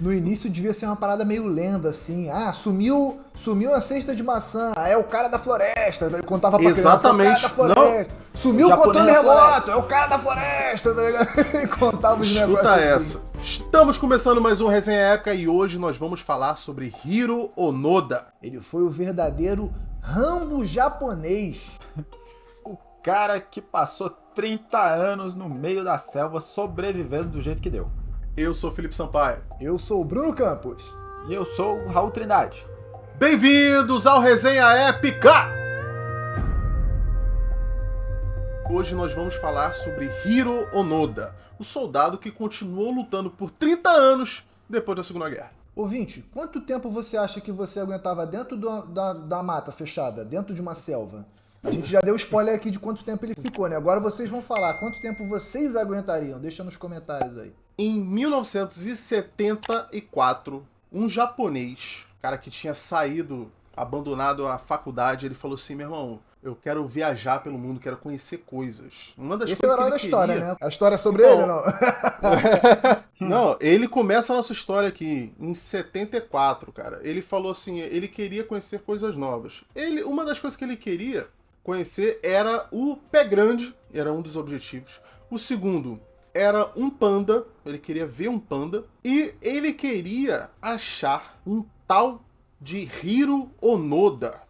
No início devia ser uma parada meio lenda, assim. Ah, sumiu a cesta de maçã. Ah, é o cara da floresta. Ele contava pra criança, é o cara Exatamente. da floresta. Sumiu O o controle japonês da remoto, floresta. é o cara da floresta. Tá ligado? E contava os negócios Escuta assim. essa. Estamos começando mais um Resenha Épica e hoje nós vamos falar sobre Hiro Onoda. Ele foi o verdadeiro Rambo japonês. O cara que passou 30 anos no meio da selva sobrevivendo do jeito que deu. Eu sou Felipe Sampaio. Eu sou o Bruno Campos. E eu sou o Raul Trindade. Bem-vindos ao Resenha Épica! Hoje nós vamos falar sobre Hiro Onoda, o soldado que continuou lutando por 30 anos depois da Segunda Guerra. Ouvinte, quanto tempo você acha que você aguentava dentro da mata fechada, dentro de uma selva? A gente já deu spoiler aqui de quanto tempo ele ficou, né? Agora vocês vão falar quanto tempo vocês aguentariam. Deixa nos comentários aí. Em 1974, um japonês, cara que tinha saído, abandonado a faculdade, ele falou assim, meu irmão, eu quero viajar pelo mundo, quero conhecer coisas. Uma das Esse é o coisas herói da que ele história, queria... né? A história é sobre Então, ele, não? Não, ele começa a nossa história aqui em 74, cara. Ele falou assim, ele queria conhecer coisas novas. Uma das coisas que ele queria conhecer era o Pé Grande, era um dos objetivos. O segundo era um panda, ele queria ver um panda. E ele queria achar um tal de Hiro Onoda,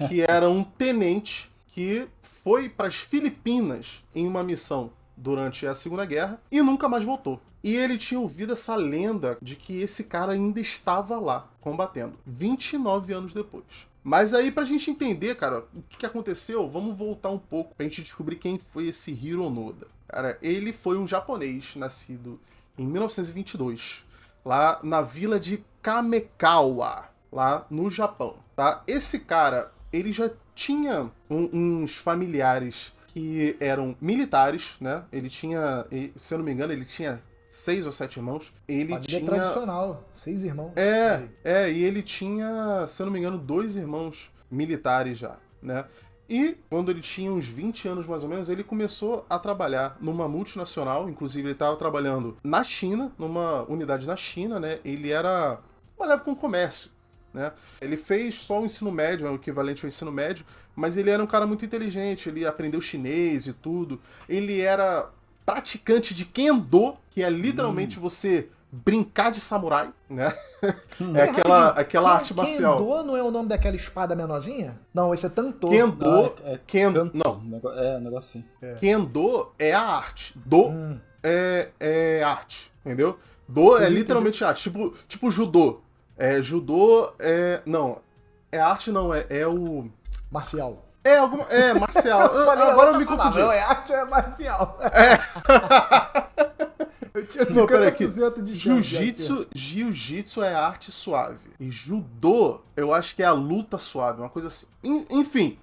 que era um tenente que foi para as Filipinas em uma missão durante a Segunda Guerra e nunca mais voltou. E ele tinha ouvido essa lenda de que esse cara ainda estava lá, combatendo, 29 anos depois. Mas aí, pra gente entender, cara, o que aconteceu, vamos voltar um pouco pra gente descobrir quem foi esse Hiro Onoda. Cara, ele foi um japonês nascido em 1922, lá na vila de Kamekawa, lá no Japão, tá? Esse cara, ele já tinha uns familiares que eram militares, né? Ele tinha, se eu não me engano, ele tinha 6 ou 7 irmãos. Ele Família tinha... tradicional, 6 irmãos. E ele tinha, se eu não me engano, 2 irmãos militares já, né? E quando ele tinha uns 20 anos mais ou menos, ele começou a trabalhar numa multinacional, inclusive ele estava trabalhando na China, numa unidade na China, né? Ele trabalhava com comércio, né? Ele fez só o ensino médio, é o equivalente ao ensino médio, mas ele era um cara muito inteligente, ele aprendeu chinês e tudo. Ele era praticante de Kendo, que é literalmente você brincar de samurai, né? É aquela arte marcial. Kendo não é o nome daquela espada menorzinha? Não, esse é Tanto. Kendo, não. É um negócio assim. Kendo é a arte. Do é arte, entendeu? Do é literalmente arte. Tipo judô. Judô é... Não. É arte não, é o... Marcial. É marcial. Agora eu me confundi. Não, é arte ou é marcial? Eu tinha 50% Não, peraí aqui. de Jiu-jitsu é arte suave. E judô, eu acho que é a luta suave, uma coisa assim. Enfim.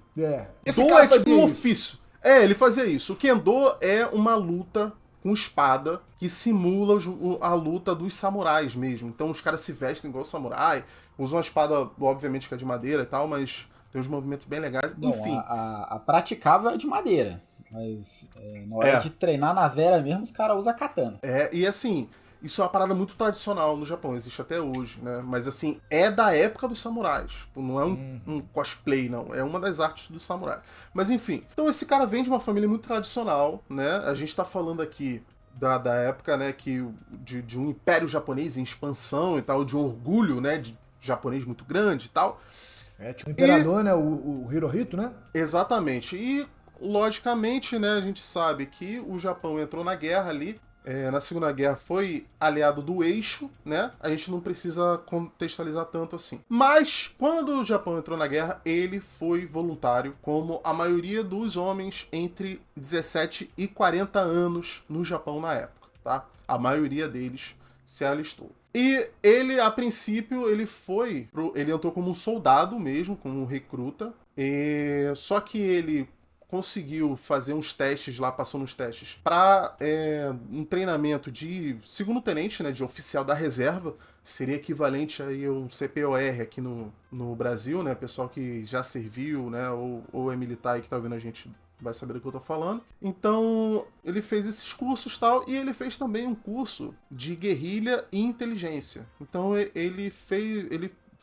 Esse Do cara é tipo um fazia isso. ofício. Ele fazia isso. O Kendo é uma luta com espada que simula a luta dos samurais mesmo. Então os caras se vestem igual samurai, usam uma espada, obviamente, que é de madeira e tal, mas tem uns movimentos bem legais. Bom, Enfim. a praticável é de madeira. Mas na hora de treinar na vera mesmo, os caras usam katana. E assim, isso é uma parada muito tradicional no Japão, existe até hoje, né? Mas assim, é da época dos samurais. Não é um cosplay, não. É uma das artes dos samurais. Mas enfim, então esse cara vem de uma família muito tradicional, né? A gente tá falando aqui da época, né, de um império japonês em expansão e tal, de um orgulho, né, de japonês muito grande e tal. Tinha o imperador, né? O Hirohito, né? Exatamente. E logicamente, né, a gente sabe que o Japão entrou na guerra ali, na Segunda Guerra foi aliado do Eixo, né? A gente não precisa contextualizar tanto assim. Mas, quando o Japão entrou na guerra, ele foi voluntário, como a maioria dos homens entre 17 e 40 anos no Japão na época, tá? A maioria deles se alistou. E ele, a princípio, ele entrou como um soldado mesmo, como um recruta, só que ele conseguiu fazer uns testes lá, passou nos testes, para um treinamento de segundo tenente, né, de oficial da reserva, seria equivalente aí a um CPOR aqui no Brasil, né, pessoal que já serviu, né, ou é militar e que tá ouvindo a gente vai saber do que eu tô falando. Então, ele fez esses cursos e tal, e ele fez também um curso de guerrilha e inteligência. Então, ele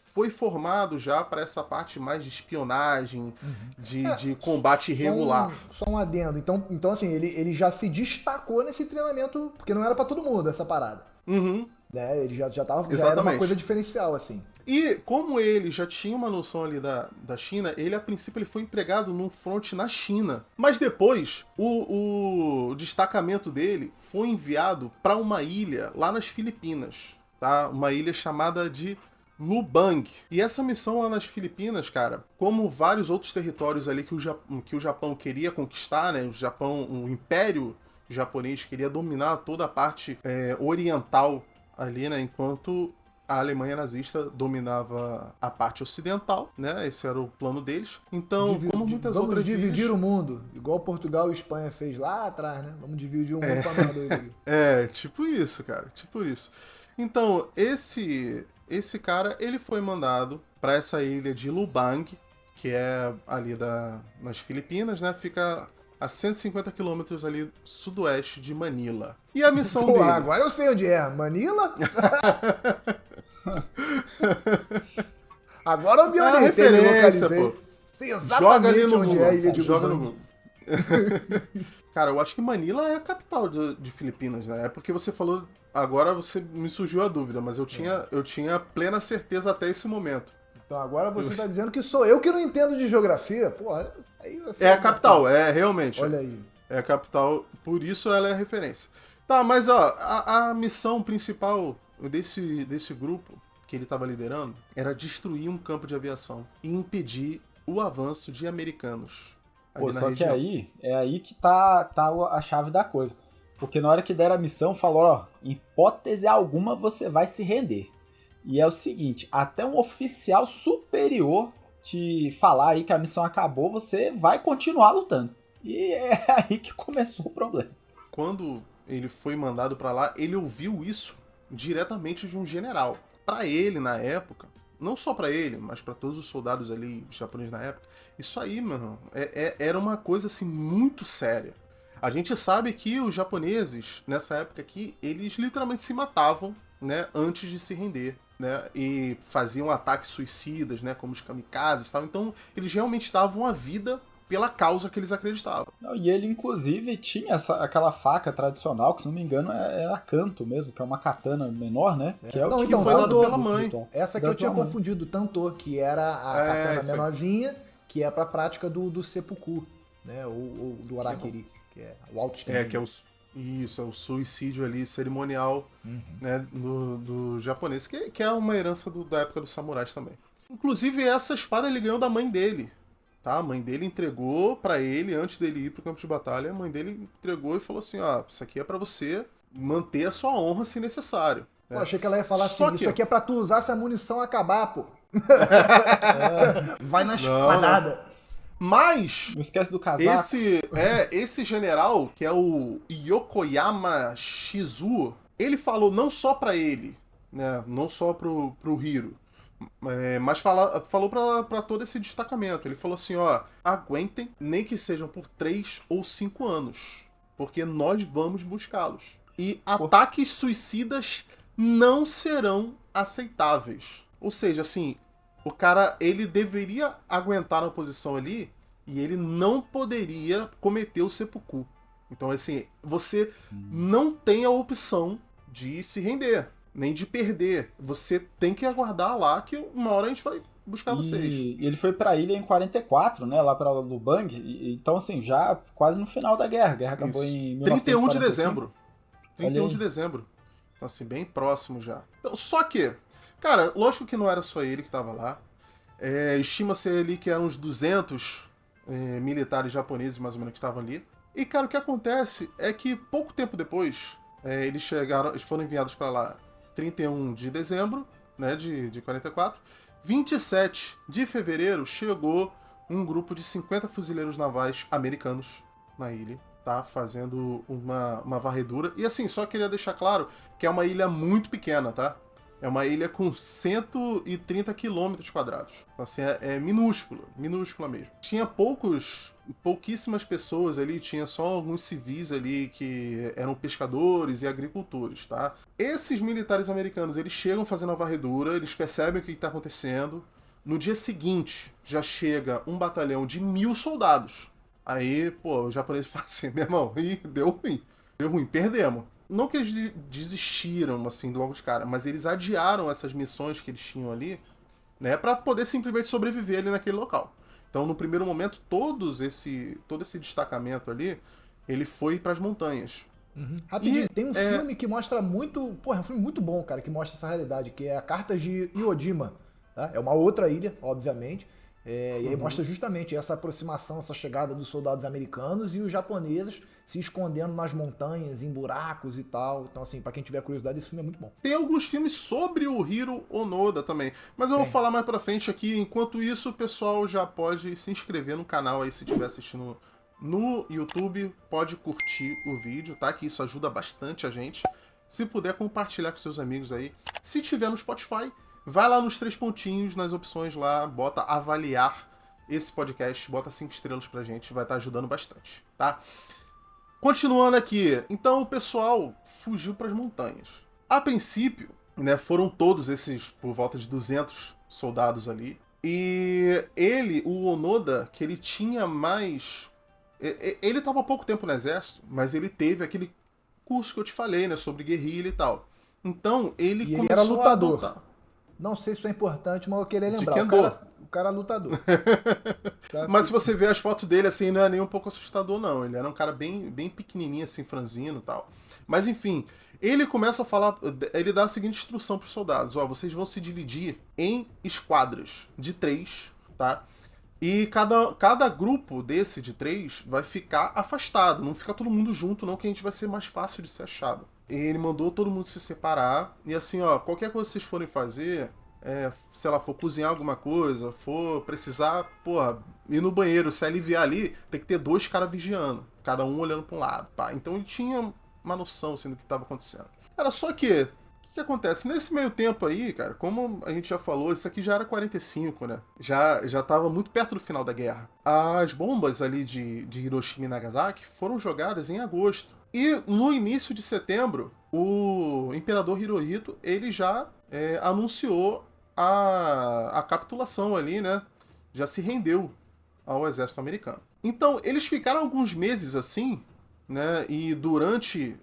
foi formado já para essa parte mais de espionagem, de combate irregular. Só um adendo. Então assim, ele já se destacou nesse treinamento, porque não era pra todo mundo essa parada. Uhum. Né? Ele já era uma Exatamente. coisa diferencial, assim. E como ele já tinha uma noção ali da China, ele a princípio ele foi empregado num front na China. Mas depois, o destacamento dele foi enviado para uma ilha lá nas Filipinas, tá? Uma ilha chamada de Lubang. E essa missão lá nas Filipinas, cara, como vários outros territórios ali que o Japão queria conquistar, né? O Império Japonês queria dominar toda a parte oriental ali, né? Enquanto a Alemanha nazista dominava a parte ocidental, né? Esse era o plano deles. Então, como muitas outras Vamos dividir ilhas... o mundo, igual Portugal e Espanha fez lá atrás, né? Vamos dividir o mundo pra nós dois aqui. tipo isso, cara, tipo isso. Então, esse cara, ele foi mandado para essa ilha de Lubang, que é ali nas Filipinas, né? Fica a 150 quilômetros ali sudoeste de Manila. E a missão dele... Agora eu sei onde é. Manila? Agora eu me orientei, me referência, localizei. pô. Sei Joga ali exatamente no onde Google, é a ilha de joga no Lubang. Google. Cara, eu acho que Manila é a capital de Filipinas, né? É porque você falou... Agora você me surgiu a dúvida, mas eu tinha plena certeza até esse momento. Então agora você tá dizendo que sou eu que não entendo de geografia. Porra, aí você... É a capital, realmente. Olha aí. É a capital, por isso ela é a referência. Tá, mas ó, a missão principal desse grupo que ele estava liderando era destruir um campo de aviação e impedir o avanço de americanos. Pô, só região. Que aí que tá a chave da coisa. Porque na hora que deram a missão, falou, ó, em hipótese alguma você vai se render. E é o seguinte, até um oficial superior te falar aí que a missão acabou, você vai continuar lutando. E é aí que começou o problema. Quando ele foi mandado pra lá, ele ouviu isso diretamente de um general. Pra ele, na época, não só pra ele, mas pra todos os soldados ali japoneses na época, isso aí, mano, era uma coisa assim muito séria. A gente sabe que os japoneses, nessa época aqui, eles literalmente se matavam, né, antes de se render, né, e faziam ataques suicidas, né, como os kamikazes e tal. Então, eles realmente davam a vida pela causa que eles acreditavam. E ele, inclusive, tinha aquela faca tradicional, que se não me engano é a Kanto mesmo, que é uma katana menor, né? Que é o que foi dado pela mãe. Essa que eu tinha confundido, Tanto, que era a katana menorzinha, que é pra prática do seppuku, né, ou do harakiri. Que é o auto-estendimento. Que é o suicídio ali cerimonial, né, do japonês, que é uma herança da época dos samurais também. Inclusive, essa espada ele ganhou da mãe dele. Tá? A mãe dele entregou pra ele, antes dele ir pro campo de batalha, a mãe dele entregou e falou assim, ó, isso aqui é pra você manter a sua honra se necessário. Pô, achei que ela ia falar assim, isso aqui é pra tu usar se a munição acabar, pô. Vai na espadada. Mas não esquece do casaco. Esse general, que é o Yokoyama Shizuo, ele falou não só pra ele, né, não só pro Hiro, mas falou pra todo esse destacamento. Ele falou assim, ó, aguentem, nem que sejam por 3 ou 5 anos, porque nós vamos buscá-los. E ataques suicidas não serão aceitáveis. Ou seja, assim, o cara, ele deveria aguentar na posição ali e ele não poderia cometer o seppuku. Então, assim, você não tem a opção de se render, nem de perder. Você tem que aguardar lá que uma hora a gente vai buscar vocês. E ele foi pra ilha em 44, né, lá pra Lubang. Então, assim, já quase no final da guerra. A guerra acabou em 31 de dezembro. 31 de dezembro. Então, assim, bem próximo já. Então, só que, cara, lógico que não era só ele que tava lá. Estima-se ali que eram uns 200 militares japoneses, mais ou menos, que estavam ali. E, cara, o que acontece é que pouco tempo depois, eles foram enviados para lá 31 de dezembro, né, de 44. 27 de fevereiro chegou um grupo de 50 fuzileiros navais americanos na ilha, tá? Fazendo uma varredura. E assim, só queria deixar claro que é uma ilha muito pequena, tá? É uma ilha com 130 quilômetros quadrados. Então, assim, é minúscula mesmo. Tinha pouquíssimas pessoas ali, tinha só alguns civis ali que eram pescadores e agricultores, tá? Esses militares americanos, eles chegam fazendo a varredura, eles percebem o que está acontecendo. No dia seguinte, já chega um batalhão de 1.000 soldados. Aí, pô, o japonês fala assim, meu irmão, deu ruim, perdemos. Não que eles desistiram, assim, logo de cara, mas eles adiaram essas missões que eles tinham ali, né, pra poder simplesmente sobreviver ali naquele local. Então, no primeiro momento, todo esse destacamento ali, ele foi pras montanhas. Rapidinho, tem um filme que mostra muito... Porra, é um filme muito bom, cara, que mostra essa realidade, que é a Cartas de Iwo Jima. Tá? É uma outra ilha, obviamente. E aí mostra justamente essa aproximação, essa chegada dos soldados americanos e os japoneses se escondendo nas montanhas, em buracos e tal. Então, assim, pra quem tiver curiosidade, esse filme é muito bom. Tem alguns filmes sobre o Hiro Onoda também, mas eu vou falar mais pra frente aqui. Enquanto isso, o pessoal já pode se inscrever no canal aí, se estiver assistindo no YouTube, pode curtir o vídeo, tá? Que isso ajuda bastante a gente. Se puder, compartilhar com seus amigos aí. Se tiver no Spotify, vai lá nos 3 pontinhos, nas opções lá, bota avaliar esse podcast, bota 5 estrelas pra gente, vai estar ajudando bastante, tá? Continuando aqui, então o pessoal fugiu para as montanhas. A princípio, né, foram todos esses, por volta de 200 soldados ali. E o Onoda, que ele tinha mais... Ele estava há pouco tempo no exército, mas ele teve aquele curso que eu te falei, né, sobre guerrilha e tal. Então, ele E começou ele era lutador. a adotar. Não sei se isso é importante, mas eu queria lembrar. O cara é lutador. Mas se você ver as fotos dele, assim, não é nem um pouco assustador, não. Ele era um cara bem pequenininho, assim, franzino e tal. Mas, enfim, ele começa a falar... Ele dá a seguinte instrução pros soldados. Ó, vocês vão se dividir em esquadras de 3, tá? E cada grupo desse de 3 vai ficar afastado. Não fica todo mundo junto, não, que a gente vai ser mais fácil de ser achado. Ele mandou todo mundo se separar. E assim, ó, qualquer coisa que vocês forem fazer... sei lá, for cozinhar alguma coisa, for precisar, porra, ir no banheiro, se aliviar ali, tem que ter 2 caras vigiando, cada um olhando para um lado, pá. Então ele tinha uma noção, assim, do que estava acontecendo. Era só que, o que acontece? Nesse meio tempo aí, cara, como a gente já falou, isso aqui já era 45, né? Já tava muito perto do final da guerra. As bombas ali de Hiroshima e Nagasaki foram jogadas em agosto. E no início de setembro, o imperador Hirohito, ele já anunciou a capitulação ali, né? Já se rendeu ao exército americano. Então, eles ficaram alguns meses assim, né? E durante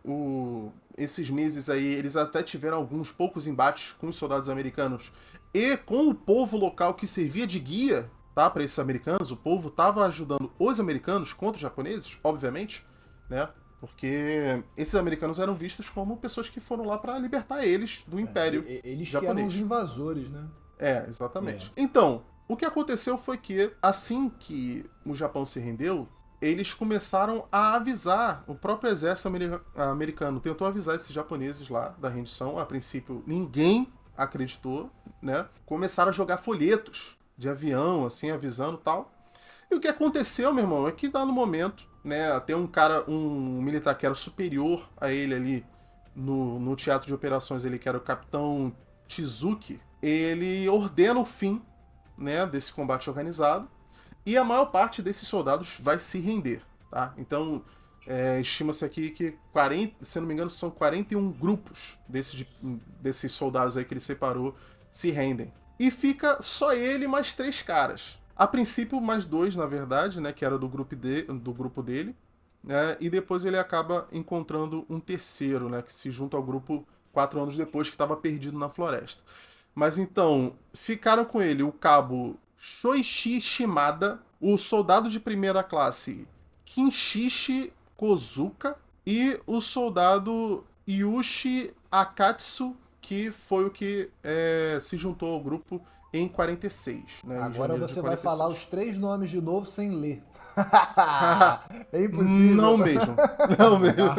esses meses aí, eles até tiveram alguns poucos embates com os soldados americanos e com o povo local que servia de guia, tá? Para esses americanos. O povo estava ajudando os americanos contra os japoneses, obviamente, né? Porque esses americanos eram vistos como pessoas que foram lá para libertar eles do Império Eles japonês. que eram os invasores, né? Exatamente. Então, o que aconteceu foi que, assim que o Japão se rendeu, eles começaram a avisar, o próprio exército americano tentou avisar esses japoneses lá da rendição. A princípio, ninguém acreditou, né? Começaram a jogar folhetos de avião, assim, avisando e tal. E o que aconteceu, meu irmão, é que dá no momento, né, até um militar que era superior a ele ali no teatro de operações, ele que era o capitão Chizuki, ele ordena o fim, né, desse combate organizado e a maior parte desses soldados vai se render, tá? Então, estima-se aqui que 40, se não me engano, são 41 grupos desses soldados aí que ele separou se rendem. E fica só ele mais 3 caras. A princípio, mais 2, na verdade, né, que era do grupo dele, né, e depois ele acaba encontrando um terceiro, né, que se junta ao grupo 4 anos depois, que estava perdido na floresta. Mas então, ficaram com ele o cabo Shoichi Shimada, o soldado de primeira classe Kinshichi Kozuka e o soldado Yushi Akatsu, que foi o que se juntou ao grupo em 46. Né, agora você vai falar os 3 nomes de novo sem ler. É impossível. Não mesmo. Não mesmo.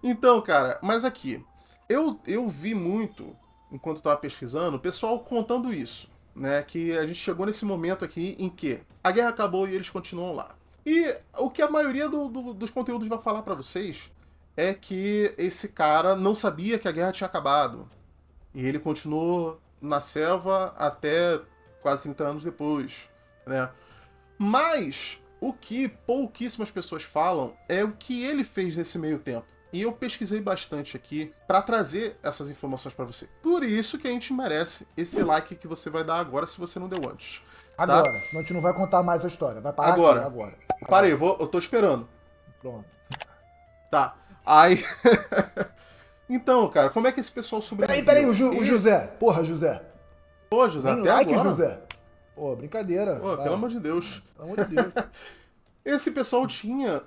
Então, cara, mas aqui, eu vi muito, enquanto eu tava pesquisando, o pessoal contando isso, né? Que a gente chegou nesse momento aqui em que a guerra acabou e eles continuam lá. E o que a maioria dos conteúdos vai falar pra vocês é que esse cara não sabia que a guerra tinha acabado. E ele continuou na selva até quase 30 anos depois, né? Mas o que pouquíssimas pessoas falam é o que ele fez nesse meio tempo. E eu pesquisei bastante aqui para trazer essas informações para você. Por isso que a gente merece esse like que você vai dar agora se você não deu antes. Agora, Tá? senão a gente não vai contar mais a história. Vai parar Agora. aqui, agora. Parei, eu tô esperando. Pronto. Tá. Aí. Então, cara, como é que esse pessoal sobreviveu? Peraí, o José. Porra, José. Pô, José, Nem até like, agora. José. Pô, brincadeira. Pô, pelo amor de Deus. Pelo amor de Deus. Esse pessoal tinha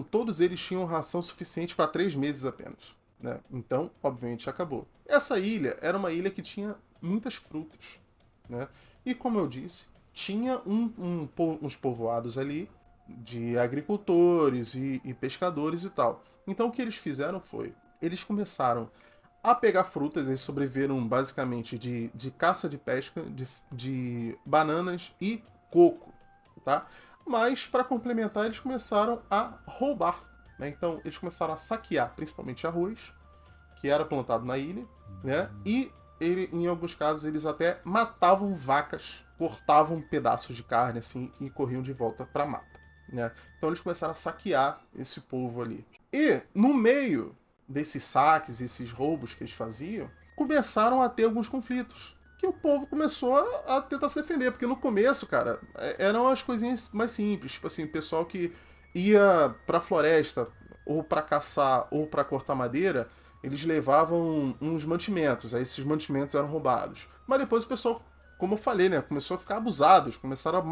todos eles tinham ração suficiente para 3 meses apenas, né? Então, obviamente, acabou. Essa ilha era uma ilha que tinha muitas frutas, né? E como eu disse, tinha uns povoados ali de agricultores e pescadores e tal. Então, o que eles fizeram foi, eles começaram a pegar frutas, eles sobreviveram basicamente de caça de pesca, de bananas e coco, tá? Mas, para complementar, eles começaram a roubar, né? Então, eles começaram a saquear, principalmente arroz, que era plantado na ilha, né? E, em alguns casos, eles até matavam vacas, cortavam pedaços de carne, assim, e corriam de volta para a mata, né? Então, eles começaram a saquear esse povo ali. E, no meio desses saques, esses roubos que eles faziam, começaram a ter alguns conflitos. Que o povo começou a tentar se defender. Porque no começo, cara, eram as coisinhas mais simples. Tipo assim, o pessoal que ia pra floresta, ou pra caçar, ou pra cortar madeira, eles levavam uns mantimentos. Aí esses mantimentos eram roubados. Mas depois o pessoal, como eu falei, né, começou a ficar abusados. Começaram a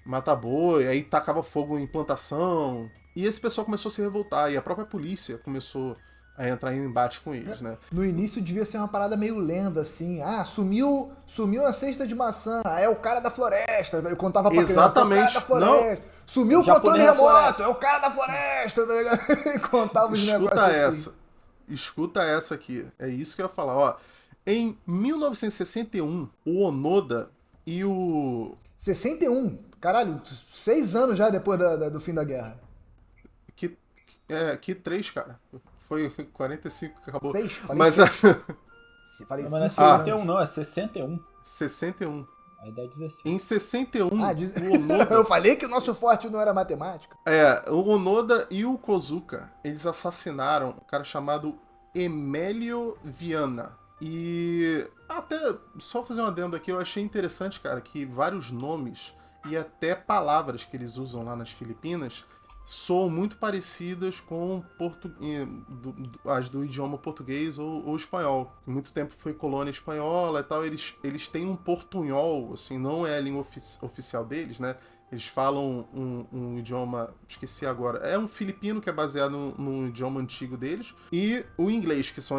matar boi, aí tacava fogo em plantação. E esse pessoal começou a se revoltar. E a própria polícia começou a entrar em embate com eles, né? No início devia ser uma parada meio lenda, assim. Ah, sumiu a cesta de maçã. Ah, é o cara da floresta. Eu contava pra Exatamente. criança, é o cara da floresta. Não. Sumiu o controle Japonês da remoto. floresta. É o cara da floresta. Tá ligado? Contava os negócios Escuta assim. essa. Escuta essa aqui. É isso que eu ia falar, ó. Em 1961, o Onoda e o... 61. Caralho, 6 anos já depois do fim da guerra. Que 3, cara. Foi 45 que acabou. 6? Falei Mas 6. Falei Não, mas não é 5 anos. 61 não, é 61. 61. Aí dá 16. Em 61, diz... o Onoda... Eu falei que o nosso forte não era matemática. O Onoda e o Kozuka, eles assassinaram um cara chamado Emélio Viana. E até, só fazer um adendo aqui, eu achei interessante, cara, que vários nomes e até palavras que eles usam lá nas Filipinas soam muito parecidas com as do idioma português ou espanhol. Por muito tempo foi colônia espanhola e tal. Eles têm um portunhol, assim, não é a língua oficial deles, né? Eles falam um idioma, esqueci agora, é um filipino que é baseado num idioma antigo deles, e o inglês, que são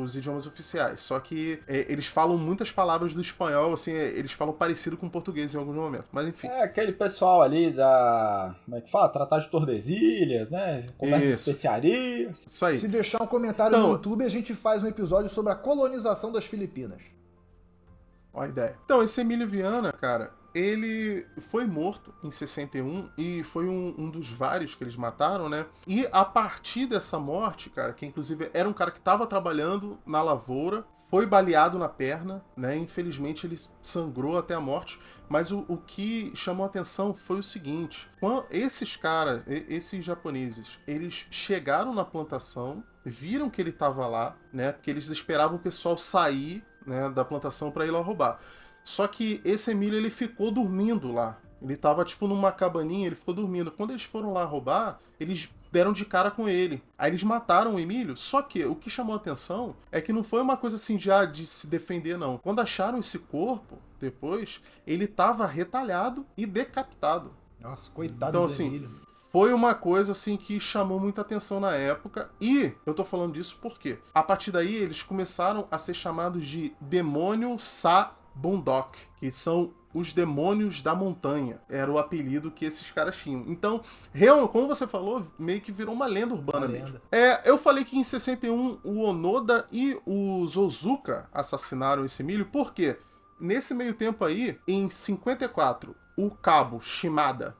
os idiomas oficiais. Só que eles falam muitas palavras do espanhol, assim, eles falam parecido com o português em alguns momentos. Mas enfim. É aquele pessoal ali da... Como é que fala? Tratado de Tordesilhas, né? Conversa de especiarias. Isso aí. Se deixar um comentário no YouTube, a gente faz um episódio sobre a colonização das Filipinas. Ó a ideia. Então, esse Emílio Viana, cara, ele foi morto em 61 e foi um dos vários que eles mataram, né? E a partir dessa morte, cara, que inclusive era um cara que estava trabalhando na lavoura, foi baleado na perna, né? Infelizmente ele sangrou até a morte. Mas o que chamou a atenção foi o seguinte: quando esses caras, esses japoneses, eles chegaram na plantação, viram que ele estava lá, né? Porque eles esperavam o pessoal sair, né, da plantação para ir lá roubar. Só que esse Emílio, ele ficou dormindo lá. Ele tava, tipo, numa cabaninha, ele ficou dormindo. Quando eles foram lá roubar, eles deram de cara com ele. Aí eles mataram o Emílio, só que o que chamou a atenção é que não foi uma coisa assim de se defender, não. Quando acharam esse corpo, depois, ele tava retalhado e decapitado. Nossa, coitado então, do assim, Emílio. foi uma coisa assim que chamou muita atenção na época. E eu tô falando disso porque a partir daí eles começaram a ser chamados de Demônio Sa Bundok, que são os demônios da montanha. Era o apelido que esses caras tinham. Então, como você falou, meio que virou uma lenda urbana mesmo. Eu falei que em 61 o Onoda e o Zozuka assassinaram esse Emílio, porque nesse meio tempo aí, em 54, o cabo Shimada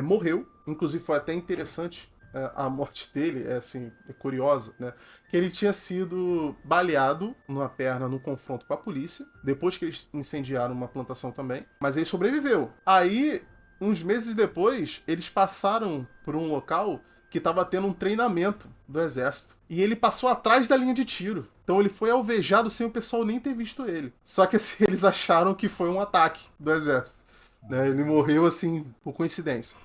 morreu. Inclusive foi até interessante a morte dele é curiosa, né? Que ele tinha sido baleado numa perna num confronto com a polícia, depois que eles incendiaram uma plantação também, mas ele sobreviveu. Aí, uns meses depois, eles passaram por um local que estava tendo um treinamento do exército. E ele passou atrás da linha de tiro. Então ele foi alvejado sem o pessoal nem ter visto ele. Só que assim, eles acharam que foi um ataque do exército. Né? Ele morreu assim, por coincidência.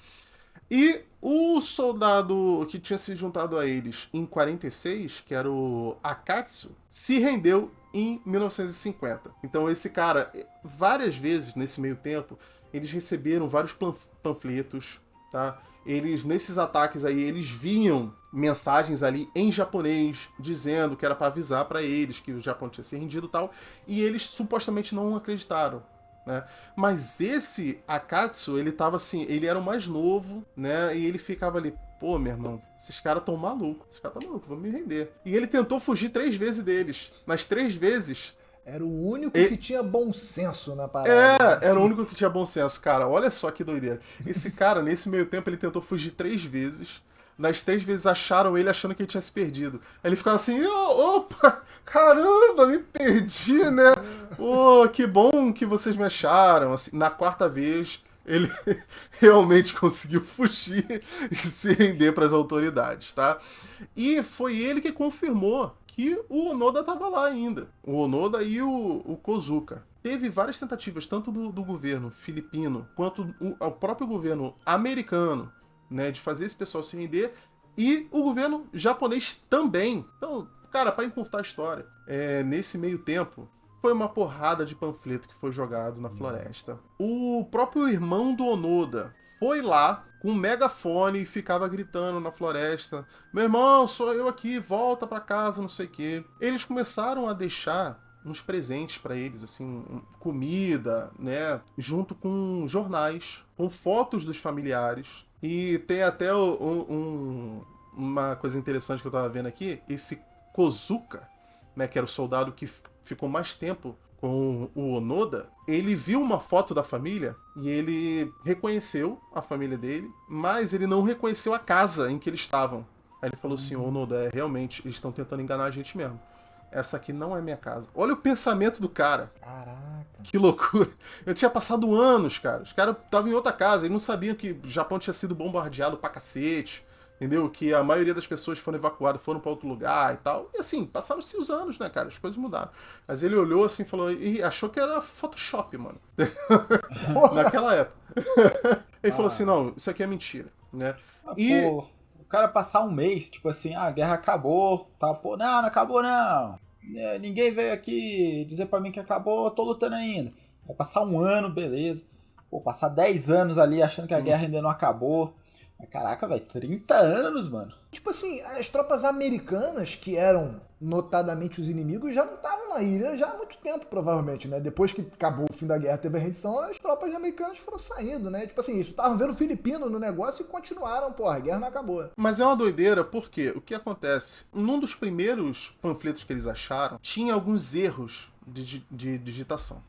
E o soldado que tinha se juntado a eles em 46, que era o Akatsu, se rendeu em 1950. Então esse cara, várias vezes nesse meio tempo, eles receberam vários panfletos, tá? Eles, nesses ataques aí, eles viam mensagens ali em japonês, dizendo que era para avisar para eles que o Japão tinha se rendido e tal, e eles supostamente não acreditaram. Né? Mas esse Akatsu, ele tava assim, ele era o mais novo, né? E ele ficava ali, pô, meu irmão, esses caras tão malucos, vão me render. E ele tentou fugir 3 vezes deles. Nas 3 vezes... Era o único que tinha bom senso na parada. Era o único que tinha bom senso, cara. Olha só que doideira. Esse cara, nesse meio tempo, ele tentou fugir 3 vezes. Nas 3 vezes acharam ele achando que ele tinha se perdido. Aí ele ficava assim, opa, caramba, me perdi, né? Que bom que vocês me acharam. Assim, na 4ª vez, ele realmente conseguiu fugir e se render para as autoridades, tá? E foi ele que confirmou que o Onoda tava lá ainda. O Onoda e o Kozuka. Teve várias tentativas, tanto do governo filipino, quanto o próprio governo americano, né, de fazer esse pessoal se render, e o governo japonês também. Então, cara, para encurtar a história, nesse meio tempo, foi uma porrada de panfleto que foi jogado na floresta. O próprio irmão do Onoda foi lá com um megafone e ficava gritando na floresta: meu irmão, sou eu aqui, volta pra casa, não sei o quê. Eles começaram a deixar uns presentes pra eles, assim, comida, né, junto com jornais, com fotos dos familiares. E tem até uma coisa interessante que eu tava vendo aqui, esse Kozuka, né, que era o soldado que ficou mais tempo com o Onoda, ele viu uma foto da família e ele reconheceu a família dele, mas ele não reconheceu a casa em que eles estavam. Aí ele falou assim: Onoda, realmente, eles estão tentando enganar a gente mesmo. Essa aqui não é minha casa. Olha o pensamento do cara. Caraca. Que loucura. Eu tinha passado anos, cara. Os caras estavam em outra casa e não sabiam que o Japão tinha sido bombardeado pra cacete. Entendeu? Que a maioria das pessoas foram evacuadas, foram pra outro lugar e tal. E assim, passaram-se os anos, né, cara? As coisas mudaram. Mas ele olhou assim e falou... E achou que era Photoshop, mano. Naquela época. Ele falou assim, não, isso aqui é mentira, né? Pô, o cara passar um mês, tipo assim, a guerra acabou, tá? Pô, não acabou não. Ninguém veio aqui dizer pra mim que acabou, eu tô lutando ainda. Vai passar um ano, beleza. Pô, passar 10 anos ali achando que a guerra ainda não acabou. Mas caraca, velho, 30 anos, mano. Tipo assim, as tropas americanas, que eram notadamente os inimigos, já não estavam na ilha já há muito tempo, provavelmente, né? Depois que acabou o fim da guerra, teve a rendição, as tropas americanas foram saindo, né? Tipo assim, isso estavam vendo o filipino no negócio e continuaram, porra, a guerra não acabou. Mas é uma doideira, porque o que acontece? Num dos primeiros panfletos que eles acharam, tinha alguns erros de digitação.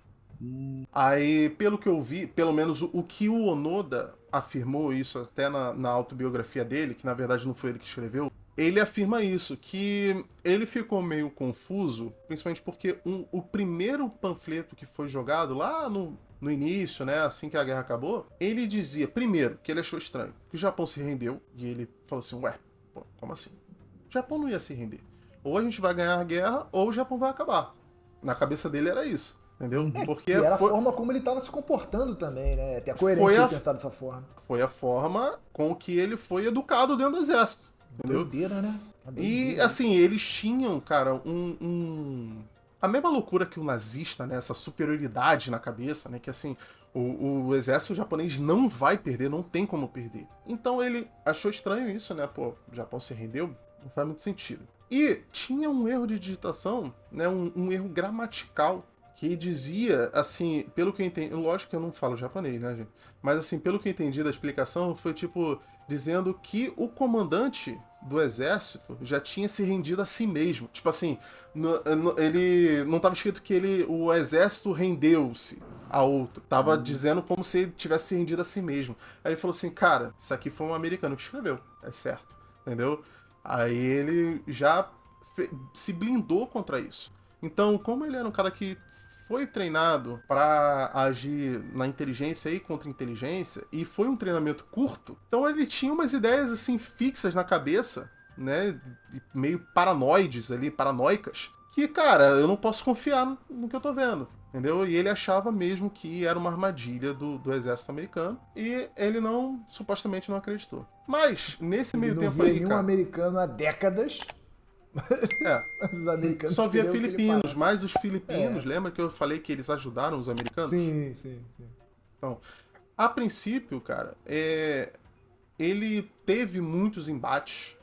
Aí, pelo que eu vi, pelo menos o que o Onoda afirmou isso até na autobiografia dele, que na verdade não foi ele que escreveu, ele afirma isso, que ele ficou meio confuso, principalmente porque o primeiro panfleto que foi jogado lá no início, né, assim que a guerra acabou, ele dizia, primeiro, que ele achou estranho, que o Japão se rendeu, e ele falou assim, ué, pô, como assim? O Japão não ia se render. Ou a gente vai ganhar a guerra, ou o Japão vai acabar. Na cabeça dele era isso. Entendeu? Porque era a forma como ele estava se comportando também, né? Até coerente ele pensar dessa forma. Foi a forma com que ele foi educado dentro do exército. Entendeu? Doideira, né? E, assim, eles tinham, cara, a mesma loucura que o nazista, né? Essa superioridade na cabeça, né? Que, assim, o exército japonês não vai perder, não tem como perder. Então ele achou estranho isso, né? Pô, o Japão se rendeu, não faz muito sentido. E tinha um erro de digitação, né? Um erro gramatical, que dizia, assim, pelo que eu entendi, lógico que eu não falo japonês, né, gente? Mas, assim, pelo que eu entendi da explicação, foi, tipo, dizendo que o comandante do exército já tinha se rendido a si mesmo. Tipo assim, ele não estava escrito que o exército rendeu-se a outro. Tava dizendo como se ele tivesse se rendido a si mesmo. Aí ele falou assim, cara, isso aqui foi um americano que escreveu, é certo. entendeu? Aí ele já se blindou contra isso. Então, como ele era um cara que foi treinado para agir na inteligência e contra-inteligência, e foi um treinamento curto, então ele tinha umas ideias assim fixas na cabeça, né, meio paranoides ali, paranoicas, que, cara, eu não posso confiar no que eu tô vendo. Entendeu? E ele achava mesmo que era uma armadilha do exército americano. E ele supostamente não acreditou. Mas, nesse meio tempo aí, nenhum cara... americano há décadas. É. Os americanos Só via queriam que ele filipinos, parasse. mas os filipinos, lembra que eu falei que eles ajudaram os americanos? Sim. Então, a princípio, cara, ele teve muitos embates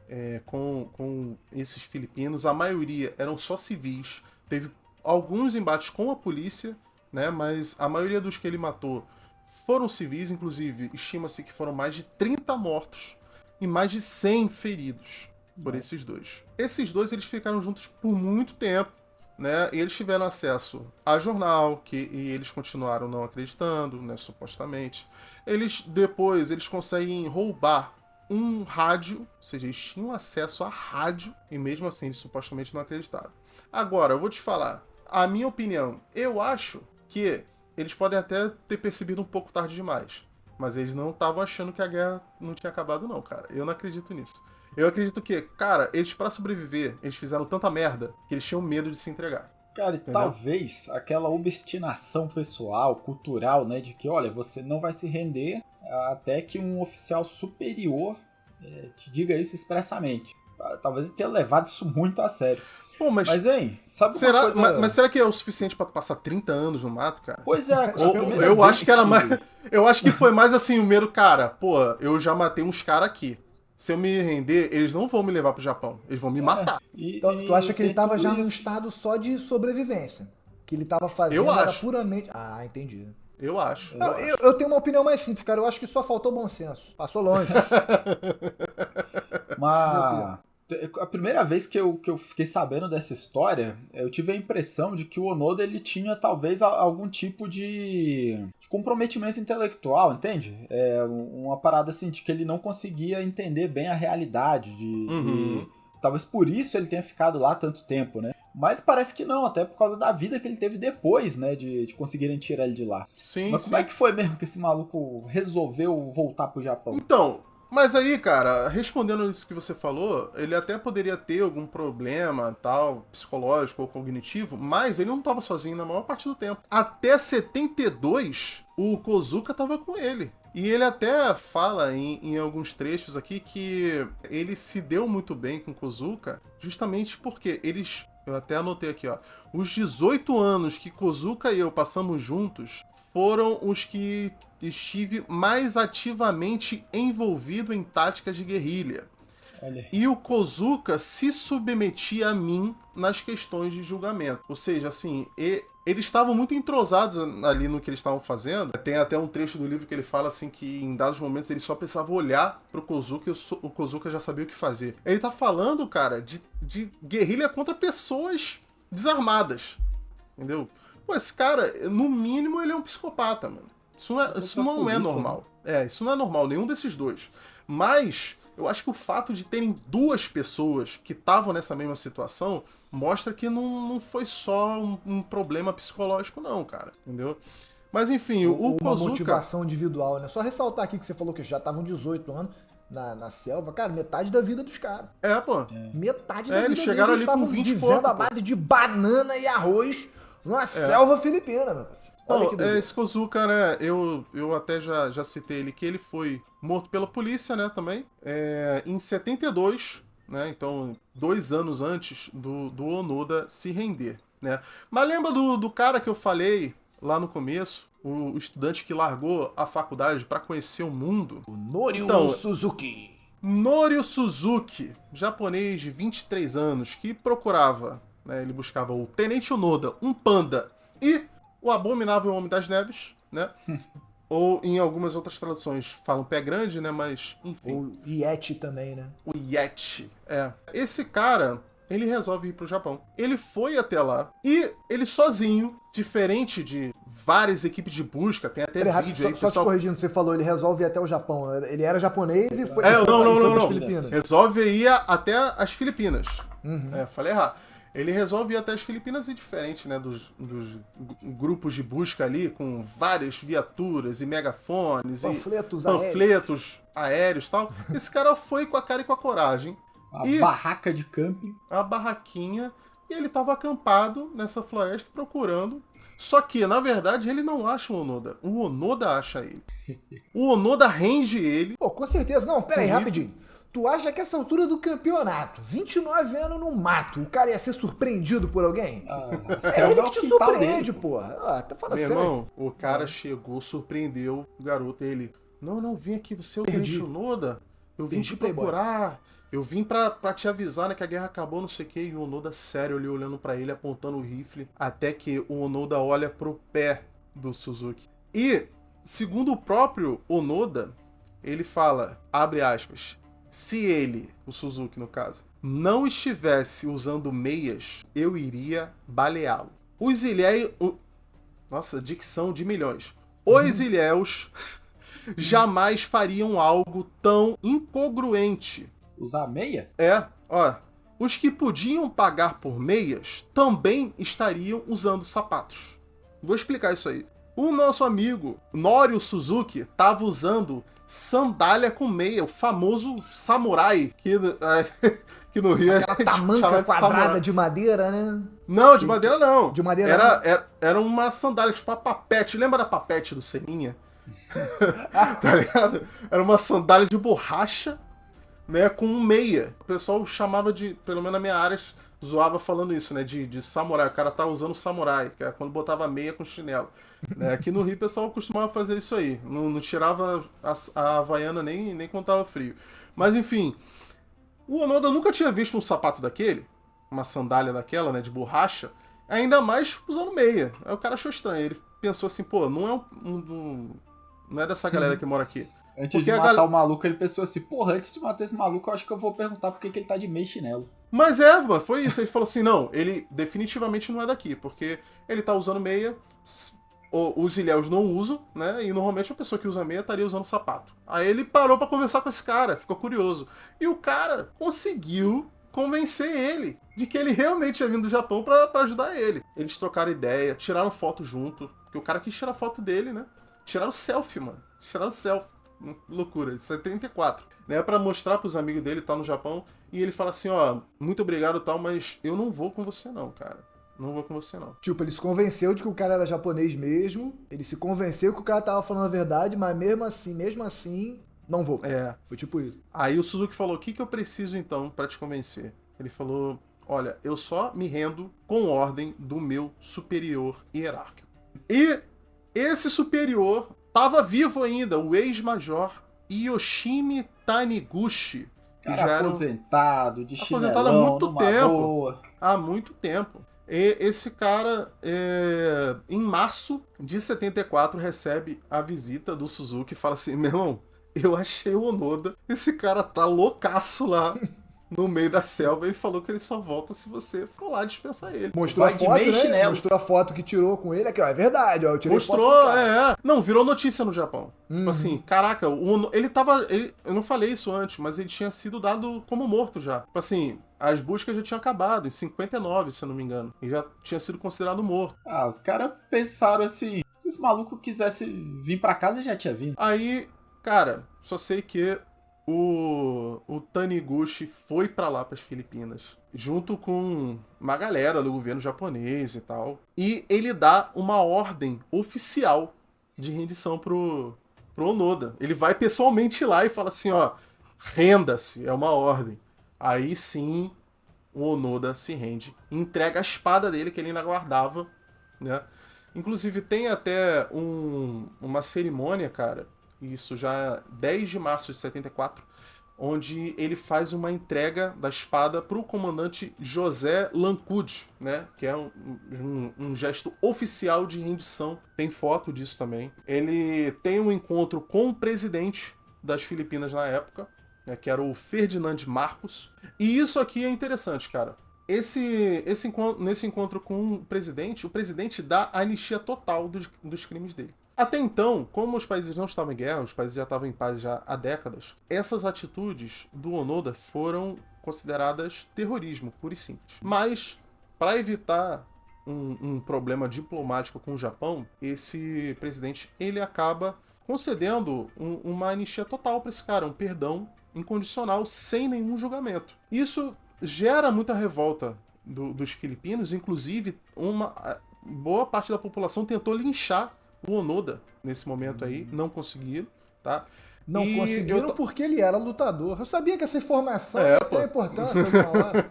com esses filipinos. A maioria eram só civis. Teve alguns embates com a polícia, né? Mas a maioria dos que ele matou foram civis. Inclusive, estima-se que foram mais de 30 mortos e mais de 100 feridos por esses dois. Esses dois eles ficaram juntos por muito tempo, né? E eles tiveram acesso a jornal, e eles continuaram não acreditando, né? Supostamente. Depois eles conseguem roubar um rádio, ou seja, eles tinham acesso a rádio, e mesmo assim eles supostamente não acreditaram. Agora, eu vou te falar, a minha opinião, eu acho que eles podem até ter percebido um pouco tarde demais, mas eles não estavam achando que a guerra não tinha acabado não, cara. Eu não acredito nisso. Eu acredito que, cara, eles pra sobreviver, eles fizeram tanta merda que eles tinham medo de se entregar. Cara, e talvez aquela obstinação pessoal, cultural, né, de que, olha, você não vai se render até que um oficial superior te diga isso expressamente. Talvez ele tenha levado isso muito a sério. Pô, mas hein, sabe será, uma coisa... mas será que é o suficiente pra passar 30 anos no mato, cara? Pois é, eu acho que era mais. Eu acho que foi mais assim o medo, cara. Pô, eu já matei uns caras aqui. Se eu me render, eles não vão me levar pro Japão. Eles vão me matar. Tu acha que ele tava já num estado só de sobrevivência? Que ele tava fazendo era puramente... Ah, entendi. Eu acho. Não, eu tenho uma opinião mais simples, cara. Eu acho que só faltou bom senso. Passou longe. Mas a primeira vez que eu fiquei sabendo dessa história, eu tive a impressão de que o Onoda ele tinha talvez algum tipo de comprometimento intelectual, entende? Uma parada assim de que ele não conseguia entender bem a realidade. Talvez por isso ele tenha ficado lá tanto tempo, né? Mas parece que não, até por causa da vida que ele teve depois, né? De conseguirem tirar ele de lá. Sim, Mas como é que foi mesmo que esse maluco resolveu voltar pro Japão? Então, mas aí, cara, respondendo isso que você falou, ele até poderia ter algum problema, tal, psicológico ou cognitivo, mas ele não estava sozinho na maior parte do tempo. Até 72, o Kozuka estava com ele. E ele até fala em alguns trechos aqui que ele se deu muito bem com o Kozuka, justamente porque eu até anotei aqui, ó. Os 18 anos que Kozuka e eu passamos juntos foram os que estive mais ativamente envolvido em táticas de guerrilha. E o Kozuka se submetia a mim nas questões de julgamento. Ou seja, assim, eles estavam muito entrosados ali no que eles estavam fazendo. Tem até um trecho do livro que ele fala assim que em dados momentos ele só precisava olhar pro Kozuka e o Kozuka já sabia o que fazer. Ele tá falando, cara, de guerrilha contra pessoas desarmadas. Entendeu? Pô, esse cara, no mínimo, ele é um psicopata, mano. Isso não é normal. Isso não é normal, nenhum desses dois. Mas eu acho que o fato de terem duas pessoas que estavam nessa mesma situação mostra que não foi só um problema psicológico, não, cara. Entendeu? Mas enfim, o Kozuka... Uma motivação individual, né? Só ressaltar aqui que você falou que já estavam 18 anos na selva. Cara, metade da vida dos caras. Pô. Metade da vida eles chegaram ali com 20 e pouco. Vivendo à base de banana e arroz numa selva filipina, meu parceiro. Esse Kozuka, né, eu até já citei ele, que ele foi morto pela polícia, né, também, em 72, né, então 2 anos antes do Onoda se render, né. Mas lembra do cara que eu falei lá no começo, o estudante que largou a faculdade para conhecer o mundo? O Norio Suzuki. Norio Suzuki, japonês de 23 anos, que procurava, né, ele buscava o Tenente Onoda, um panda e o Abominável Homem das Neves, né? Ou em algumas outras traduções falam pé grande, né? Mas, enfim. O Yeti também, né? O Yeti, Esse cara, ele resolve ir pro Japão. Ele foi até lá e ele sozinho, diferente de várias equipes de busca, tem até Peraí, vídeo aí, só te corrigindo, você falou, ele resolve ir até o Japão. Ele era japonês e foi, não, para não. as Filipinas. Resolve ir até as Filipinas. Falei errado. Ele resolve ir até as Filipinas e diferente, né, dos grupos de busca ali, com várias viaturas e megafones panfletos aéreos e tal. Esse cara foi com a cara e com a coragem. Barraca de camping. A barraquinha. E ele tava acampado nessa floresta procurando. Só que, na verdade, ele não acha o Onoda. O Onoda acha ele. O Onoda rende ele. Pô, com certeza. Não, pera aí, rapidinho. Tu acha que essa altura do campeonato, 29 anos no mato, o cara ia ser surpreendido por alguém? É ele que te surpreende, porra. Tá falando sério. Meu irmão, o cara chegou, surpreendeu o garoto. Ele, não, vem aqui, você é o Tenchi Onoda. Eu vim te procurar. Eu vim pra te avisar, né, que a guerra acabou, não sei o quê. E o Onoda, sério, ali olhando pra ele, apontando o rifle. Até que o Onoda olha pro pé do Suzuki. E, segundo o próprio Onoda, ele fala, abre aspas, se ele, o Suzuki no caso, não estivesse usando meias, eu iria baleá-lo. Os ilhéus... Nossa, dicção de milhões. Os ilhéus jamais fariam algo tão incongruente. Usar meia? Os que podiam pagar por meias também estariam usando sapatos. Vou explicar isso aí. O nosso amigo Norio Suzuki estava usando sandália com meia, o famoso samurai, que no Rio aquela tamanca quadrada de madeira, né? Não, de madeira não. De madeira era uma sandália, tipo a papete. Lembra da papete do Seninha? Tá ligado? Era uma sandália de borracha, né, com meia. O pessoal chamava de, pelo menos na minha área, zoava falando isso, né, de samurai. O cara tá usando samurai, que é quando botava meia com chinelo. Né? Aqui no Rio o pessoal costumava fazer isso aí. Não tirava a havaiana nem quando tava frio. Mas enfim, o Onoda nunca tinha visto um sapato daquele, uma sandália daquela, né, de borracha, ainda mais usando meia. Aí o cara achou estranho. Ele pensou assim, pô, não é dessa galera que mora aqui. Antes de matar o maluco, ele pensou assim, porra, antes de matar esse maluco, eu acho que eu vou perguntar por que ele tá de meia e chinelo. Mas mano, foi isso. Ele falou assim, não, ele definitivamente não é daqui, porque ele tá usando meia, os ilhéus não usam, né, e normalmente a pessoa que usa meia estaria usando sapato. Aí ele parou pra conversar com esse cara, ficou curioso. E o cara conseguiu convencer ele de que ele realmente tinha vindo do Japão pra ajudar ele. Eles trocaram ideia, tiraram foto junto, porque o cara quis tirar foto dele, né. Tiraram selfie, mano. Tiraram selfie. Loucura, de 74. Né, pra mostrar pros amigos dele, tá no Japão, e ele fala assim, ó, muito obrigado e tal, mas eu não vou com você não, cara. Não vou com você não. Tipo, ele se convenceu de que o cara era japonês mesmo, ele se convenceu que o cara tava falando a verdade, mas mesmo assim, não vou. Foi tipo isso. Aí o Suzuki falou, o que eu preciso então pra te convencer? Ele falou, olha, eu só me rendo com ordem do meu superior hierárquico. E esse superior tava vivo ainda, o ex-major Yoshimi Taniguchi. Cara aposentado, de chinelão, aposentado há muito tempo. Boa. Há muito tempo. E esse cara, em março de 74, recebe a visita do Suzuki e fala assim, meu irmão, eu achei o Onoda, esse cara tá loucaço lá no meio da selva e falou que ele só volta se você for lá dispensar ele. Mostrou a foto, né? Mostrou a foto que tirou com ele, aqui, ó, é verdade, ó, eu tirei mostrou, foto do cara. Não, virou notícia no Japão. Tipo assim, caraca, eu não falei isso antes, mas ele tinha sido dado como morto já. Tipo assim, as buscas já tinham acabado, em 59, se eu não me engano. Ele já tinha sido considerado morto. Os caras pensaram assim, se esse maluco quisesse vir pra casa, já tinha vindo. Aí, cara, só sei que o Taniguchi foi pra lá, pras Filipinas, junto com uma galera do governo japonês e tal. E ele dá uma ordem oficial de rendição pro Onoda. Ele vai pessoalmente lá e fala assim, ó, renda-se, é uma ordem. Aí sim, o Onoda se rende. Entrega a espada dele, que ele ainda guardava, né? Inclusive tem até uma cerimônia, cara, isso já 10 de março de 74, onde ele faz uma entrega da espada pro comandante José Lancud, né? Que é um gesto oficial de rendição. Tem foto disso também. Ele tem um encontro com o presidente das Filipinas na época, né, que era o Ferdinand Marcos. E isso aqui é interessante, cara. nesse encontro com o presidente dá a anistia total dos crimes dele. Até então, como os países não estavam em guerra, os países já estavam em paz já há décadas, essas atitudes do Onoda foram consideradas terrorismo, puro e simples. Mas, para evitar um problema diplomático com o Japão, esse presidente ele acaba concedendo uma anistia total para esse cara, um perdão incondicional, sem nenhum julgamento. Isso gera muita revolta dos filipinos, inclusive uma boa parte da população tentou linchar o Onoda nesse momento aí, não conseguiram, tá? Não conseguiram porque ele era lutador. Eu sabia que essa informação pô. tem importância alguma hora.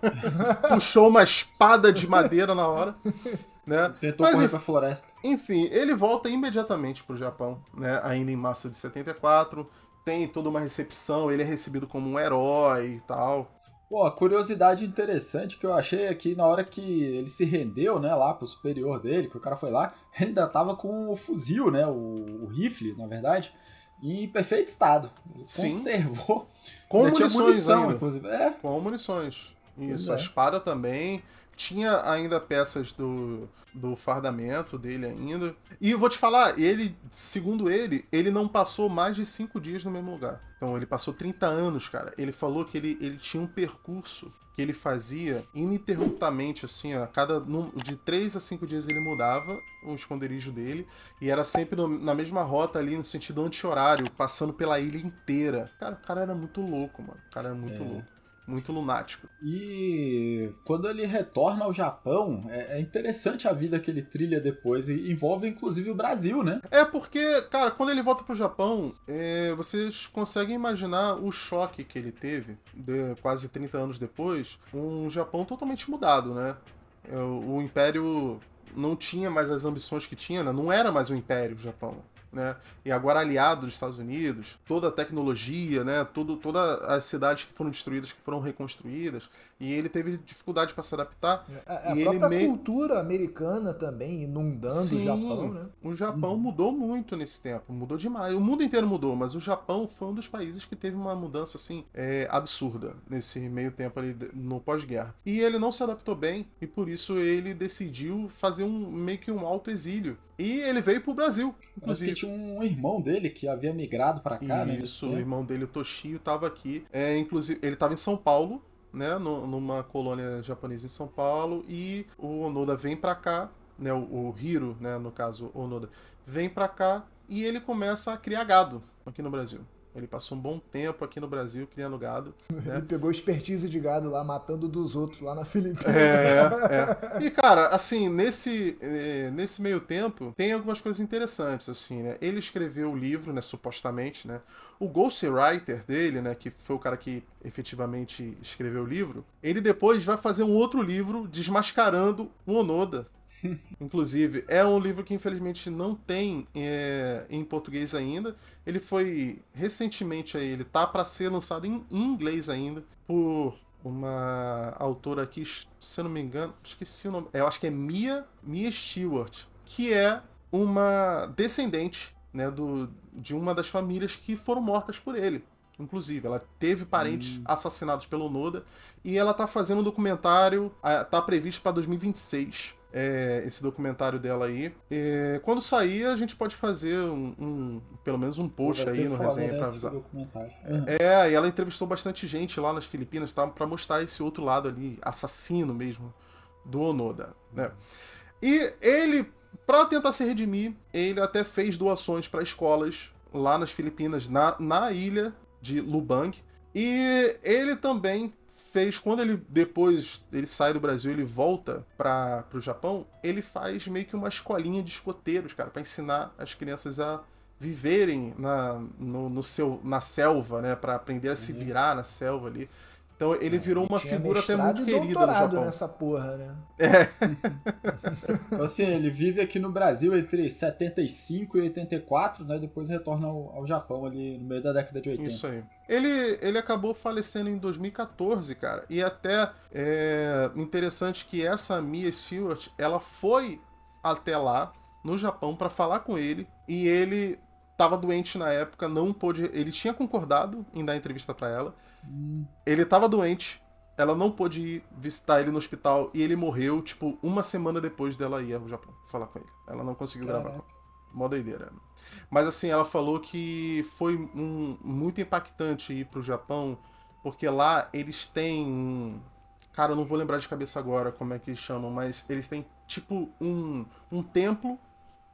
Puxou uma espada de madeira na hora, né? Tentou correr pra floresta. Enfim, ele volta imediatamente pro Japão, né? Ainda em março de 74. Tem toda uma recepção, ele é recebido como um herói e tal. Pô, a curiosidade interessante que eu achei aqui na hora que ele se rendeu, né, lá pro superior dele, que o cara foi lá, ele ainda tava com o fuzil, né, o rifle, na verdade, em perfeito estado. Ele conservou. Com ainda tinha munições munição, ainda. inclusive. Com munições. Isso, É. a espada também. Tinha ainda peças do fardamento dele ainda. E eu vou te falar, ele, segundo ele não passou mais de 5 dias no mesmo lugar. Então ele passou 30 anos, cara. Ele falou que ele tinha um percurso que ele fazia ininterruptamente, assim, de 3 a 5 dias ele mudava o esconderijo dele, e era sempre na mesma rota ali, no sentido anti-horário, passando pela ilha inteira. Cara, o cara era muito louco, mano. O cara era muito louco. Muito lunático. E quando ele retorna ao Japão, é interessante a vida que ele trilha depois, e envolve inclusive o Brasil, né? É porque, cara, quando ele volta pro Japão, vocês conseguem imaginar o choque que ele teve, quase 30 anos depois, um Japão totalmente mudado, né? O Império não tinha mais as ambições que tinha, né? Não era mais um Império, o Japão. Né? E agora aliado dos Estados Unidos, toda a tecnologia, né? Todas as cidades que foram destruídas, que foram reconstruídas, e ele teve dificuldade para se adaptar. A e própria cultura americana também inundando o Japão, né? O Japão mudou muito nesse tempo, mudou demais. O mundo inteiro mudou, mas o Japão foi um dos países que teve uma mudança assim absurda nesse meio tempo ali no pós-guerra. E ele não se adaptou bem, e por isso ele decidiu fazer meio que um autoexílio. E ele veio pro Brasil, inclusive. Mas que tinha um irmão dele que havia migrado pra cá, né? Isso, o irmão dele, o Toshio, tava aqui. Inclusive, ele tava em São Paulo, né? Numa colônia japonesa em São Paulo. E o Onoda vem pra cá, né? O Hiro, né? No caso, o Onoda, vem pra cá e ele começa a criar gado aqui no Brasil. Ele passou um bom tempo aqui no Brasil criando gado. Né? Ele pegou expertise de gado lá, matando dos outros lá na Filipinas. E, cara, assim, nesse meio tempo, tem algumas coisas interessantes, assim, né? Ele escreveu o livro, né, supostamente, né? O ghostwriter dele, né, que foi o cara que efetivamente escreveu o livro, ele depois vai fazer um outro livro desmascarando o Onoda. Inclusive, é um livro que infelizmente não tem em português ainda. Ele foi recentemente aí, ele tá para ser lançado em inglês ainda por uma autora aqui, se eu não me engano, esqueci o nome. Eu acho que é Mia Stewart, que é uma descendente, né, de uma das famílias que foram mortas por ele. Inclusive, ela teve parentes assassinados pelo Onoda e ela tá fazendo um documentário, tá previsto para 2026. Esse documentário dela aí. Quando sair, a gente pode fazer pelo menos um post aí no resenha pra avisar. E ela entrevistou bastante gente lá nas Filipinas, tá, pra mostrar esse outro lado ali, assassino mesmo, do Onoda, né? E ele, pra tentar se redimir, ele até fez doações para escolas lá nas Filipinas, na ilha de Lubang. E ele também fez, quando ele sai do Brasil, ele volta pro Japão, ele faz meio que uma escolinha de escoteiros, cara, pra ensinar as crianças a viverem na selva, né, pra aprender a se virar na selva ali. Então ele virou uma figura até muito querida no Japão. Nessa porra, né? Então assim, ele vive aqui no Brasil entre 75 e 84, né? Depois retorna ao Japão ali no meio da década de 80. Isso aí. Ele acabou falecendo em 2014, cara. E até interessante que essa Mia Stewart, ela foi até lá, no Japão, pra falar com ele. E ele tava doente na época, não pôde... Ele tinha concordado em dar entrevista pra ela. Ele tava doente. ela não pôde ir visitar ele no hospital e ele morreu, tipo, uma semana depois dela ir ao Japão falar com ele. Ela não conseguiu gravar com ele. Mó doideira. Mas assim, ela falou que foi muito impactante ir pro Japão, porque lá eles têm... Cara, eu não vou lembrar de cabeça agora como é que eles chamam, mas eles têm tipo um templo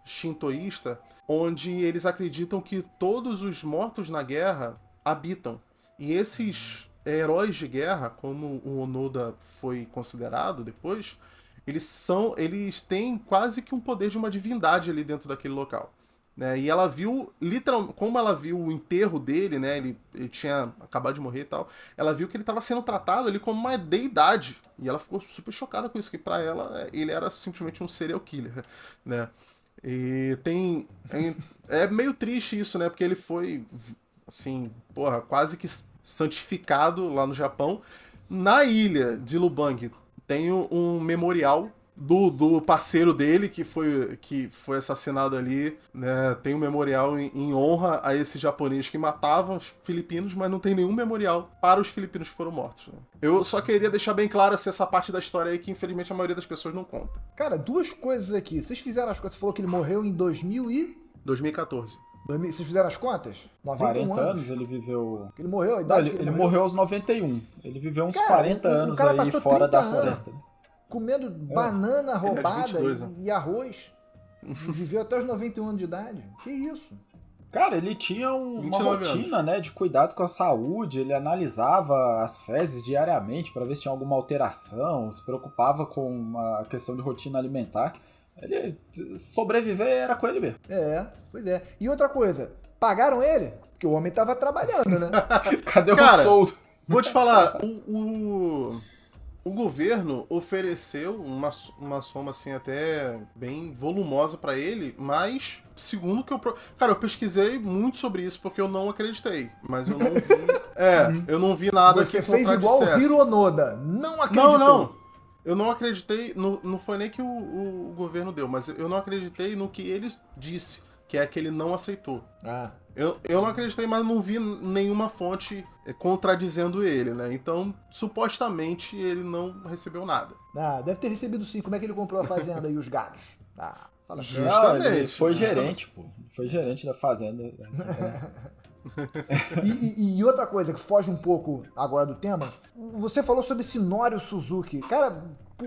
shintoísta onde eles acreditam que todos os mortos na guerra habitam. E esses heróis de guerra, como o Onoda foi considerado depois, eles têm quase que um poder de uma divindade ali dentro daquele local. Né? E ela viu, literalmente, como ela viu o enterro dele, né? Ele tinha acabado de morrer e tal, ela viu que ele estava sendo tratado ali como uma deidade. E ela ficou super chocada com isso, que pra ela ele era simplesmente um serial killer, né? E é meio triste isso, né? Porque ele foi, assim, porra, quase que santificado lá no Japão. Na ilha de Lubang tem um memorial do parceiro dele que foi assassinado ali, né? Tem um memorial em honra a esse japonês que matava os filipinos, mas não tem nenhum memorial para os filipinos que foram mortos, né? Eu só queria deixar bem claro essa parte da história aí que infelizmente a maioria das pessoas não conta. Cara, duas coisas aqui. Vocês fizeram as contas? Você falou que ele morreu em 2014. Vocês fizeram as contas? 40 anos ele viveu... Ele morreu, a Não, idade ele morreu aos 91. Ele viveu uns Cara, 40 o anos cara aí passou fora 30 da anos. floresta. Comendo banana roubada 22, né? e arroz. E viveu até os 91 anos de idade. Que isso? Cara, ele tinha uma 29 rotina, né, de cuidados com a saúde, ele analisava as fezes diariamente para ver se tinha alguma alteração, se preocupava com a questão de rotina alimentar. Ele sobreviver era com ele mesmo. Pois é. E outra coisa, pagaram ele? Porque o homem tava trabalhando, né? Cadê Cara, o soldo? Vou te falar, o governo ofereceu uma soma assim até bem volumosa pra ele, mas segundo que Cara, eu pesquisei muito sobre isso porque eu não acreditei, mas eu não vi... eu não vi nada Você que fez igual o contradissesse. Hiro Onoda. Não acreditou. Não. Eu não acreditei, não foi nem que o governo deu, mas eu não acreditei no que ele disse, que é que ele não aceitou. Eu não acreditei, mas não vi nenhuma fonte contradizendo ele, né? Então, supostamente, ele não recebeu nada. Deve ter recebido sim. Como é que ele comprou a fazenda e os gados? Fala assim. Justamente. Ele foi gerente, pô. Foi gerente da fazenda. E outra coisa que foge um pouco agora do tema, você falou sobre Sinório Suzuki. Cara,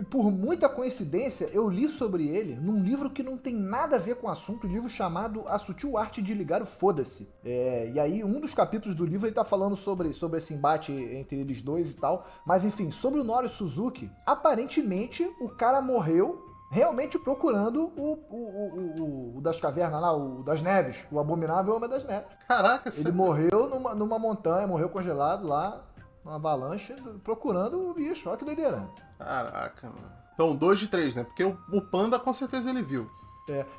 por muita coincidência, eu li sobre ele num livro que não tem nada a ver com o assunto, um livro chamado A Sutil Arte de Ligar o Foda-se. E aí, um dos capítulos do livro ele tá falando sobre esse embate entre eles dois e tal. Mas enfim, sobre o Norio Suzuki, aparentemente o cara morreu realmente procurando o das cavernas lá, o das neves, o abominável Homem das Neves. Caraca, Ele morreu numa montanha, morreu congelado lá, numa avalanche, procurando o bicho. Olha que doideira. Caraca, mano. Então, 2 de 3, né? Porque o panda com certeza ele viu.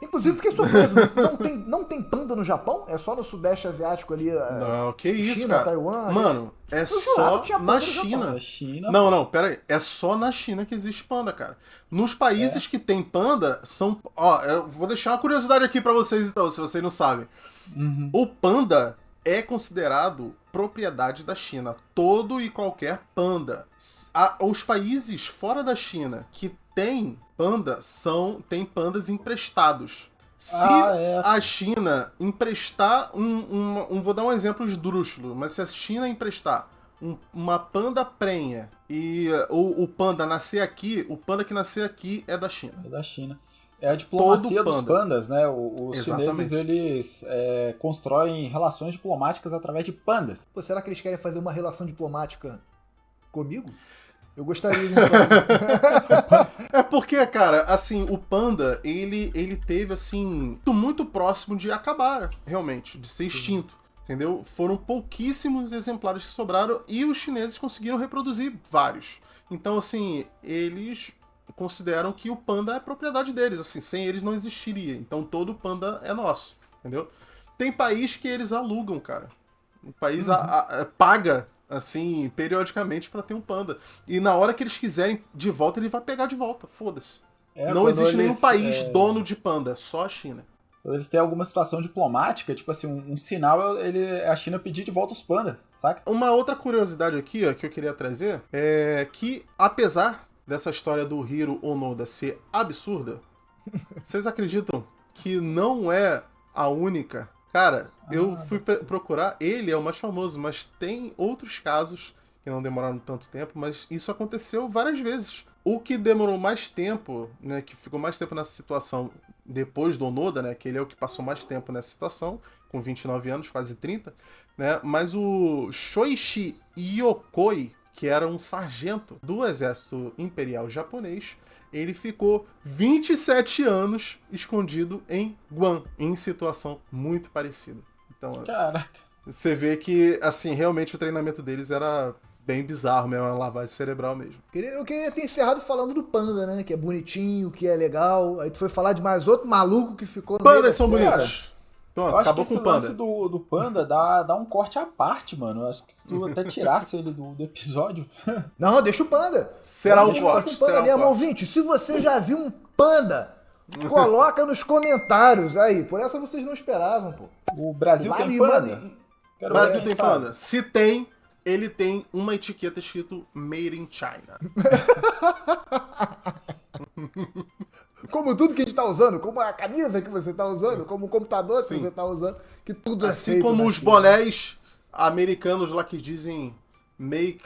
Inclusive, fiquei surpreso. Não tem panda no Japão? É só no Sudeste Asiático ali? Não, que isso, China, cara. Taiwan? Mano, é só na China. Não, pera aí. É só na China que existe panda, cara. Nos países que tem panda, são... Ó, eu vou deixar uma curiosidade aqui pra vocês, então, se vocês não sabem. O panda é considerado propriedade da China. Todo e qualquer panda. Os países fora da China que tem tem pandas emprestados. Se a China emprestar vou dar um exemplo esdrúxulo, mas se a China emprestar uma panda prenha e o panda nascer aqui, o panda que nascer aqui é da China. É da China. É a diplomacia dos pandas, né? Os chineses, eles constroem relações diplomáticas através de pandas. Pô, será que eles querem fazer uma relação diplomática comigo? Eu gostaria de... É porque, cara, assim, o panda, ele teve, assim, muito próximo de acabar, realmente, de ser extinto, entendeu? Foram pouquíssimos exemplares que sobraram e os chineses conseguiram reproduzir vários. Então, assim, eles consideram que o panda é propriedade deles, assim, sem eles não existiria. Então, todo panda é nosso, entendeu? Tem país que eles alugam, cara. O país paga... assim, periodicamente pra ter um panda. E na hora que eles quiserem de volta, ele vai pegar de volta. Foda-se. Não existe nenhum país dono de panda, só a China. Eles têm alguma situação diplomática, tipo assim, um sinal é a China pedir de volta os pandas, saca? Uma outra curiosidade aqui, ó, que eu queria trazer é que, apesar dessa história do Hiro Onoda ser absurda, vocês acreditam que não é a única? Cara, eu fui procurar, ele é o mais famoso, mas tem outros casos que não demoraram tanto tempo, mas isso aconteceu várias vezes. O que demorou mais tempo, né, que ficou mais tempo nessa situação depois do Onoda, né, que ele é o que passou mais tempo nessa situação, com 29 anos, quase 30, né, mas o Shoichi Yokoi, que era um sargento do exército imperial japonês, ele ficou 27 anos escondido em Guam, em situação muito parecida. Então, Caraca. você vê que, assim, realmente o treinamento deles era bem bizarro mesmo, uma lavagem cerebral mesmo. Eu queria ter encerrado falando do panda, né? Que é bonitinho, que é legal. Aí tu foi falar de mais outro maluco que ficou no meio Pandas da são cena. bonitos. Pronto, Eu acho acabou que com esse o panda. lance do panda dá um corte à parte, mano. Eu acho que se tu até tirasse ele do episódio... Não, deixa o panda. Será um Deixa corte, o panda será um mesmo, corte. ouvinte. Se você já viu um panda, coloca nos comentários aí. Por essa vocês não esperavam, pô. O Brasil Lá tem me panda? manda- Quero Brasil ver, tem sabe? panda? Se tem, ele tem uma etiqueta escrito Made in China. Como tudo que a gente tá usando, como a camisa que você tá usando, como o computador Sim. que você tá usando, que tudo é Assim feito como na os China. bonés americanos lá que dizem Make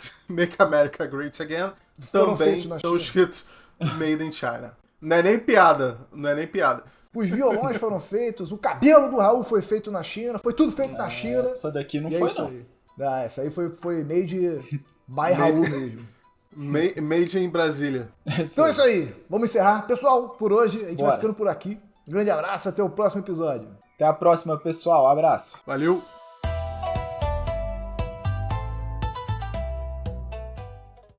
America Great Again, Foram também feitos na estão China. escritos Made in China. Não é nem piada, não é nem piada. Os violões foram feitos, o cabelo do Raul foi feito na China, foi tudo feito na China. Essa daqui não E é foi, isso não. aí. Ah, essa aí foi made by Raul mesmo. Made in Brasília. Então é isso aí. Vamos encerrar. Pessoal, por hoje, a gente Bora. vai ficando por aqui. Um grande abraço, até o próximo episódio. Até a próxima, pessoal. Abraço. Valeu!